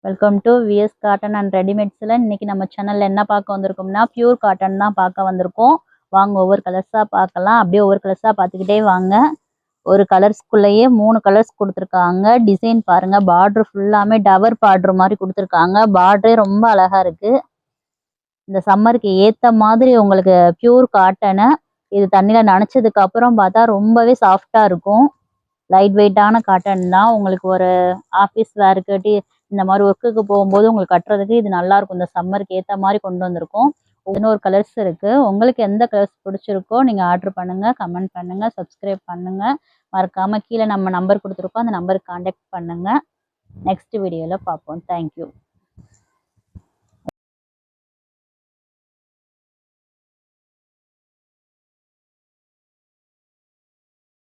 Welcome to VS cotton and ரெடிமேட்ஸில் இன்றைக்கி நம்ம சேனலில் என்ன பார்க்க வந்திருக்கோம்னா பியூர் காட்டன் தான் பார்க்க வந்திருக்கோம். வாங்க ஒவ்வொரு கலர்ஸாக பார்க்கலாம். அப்படியே ஒவ்வொரு கலர்ஸாக பார்த்துக்கிட்டே வாங்க. ஒரு கலர்ஸ்குள்ளேயே 3 கலர்ஸ் கொடுத்துருக்காங்க. டிசைன் பாருங்கள், பார்ட்ரு ஃபுல்லாமே டவர் பார்ட்ரு மாதிரி கொடுத்துருக்காங்க. பார்ட்ரே ரொம்ப அழகாக இருக்குது. இந்த சம்மருக்கு ஏற்ற மாதிரி உங்களுக்கு பியூர் காட்டனை இது தண்ணியில் நனைச்சதுக்கப்புறம் பார்த்தா ரொம்பவே சாஃப்டாக இருக்கும். லைட் வெயிட்டான காட்டன் தான். உங்களுக்கு ஒரு ஆஃபீஸ் வேருக்கு இந்த மாதிரி ஒர்க்குக்கு போகும்போது உங்களுக்கு கட்டுறதுக்கு இது நல்லாயிருக்கும். இந்த சம்மருக்கு ஏற்ற மாதிரி கொண்டு வந்திருக்கோம். இன்னொரு கலர்ஸ் இருக்குது. உங்களுக்கு எந்த கலர்ஸ் பிடிச்சிருக்கோ நீங்கள் ஆர்டர் பண்ணுங்கள், கமெண்ட் பண்ணுங்கள், சப்ஸ்கிரைப் பண்ணுங்கள். மறக்காமல் கீழே நம்ம நம்பர் கொடுத்துருக்கோம், அந்த நம்பருக்கு காண்டாக்ட் பண்ணுங்கள். நெக்ஸ்ட் வீடியோவில் பார்ப்போம். தேங்க்யூ.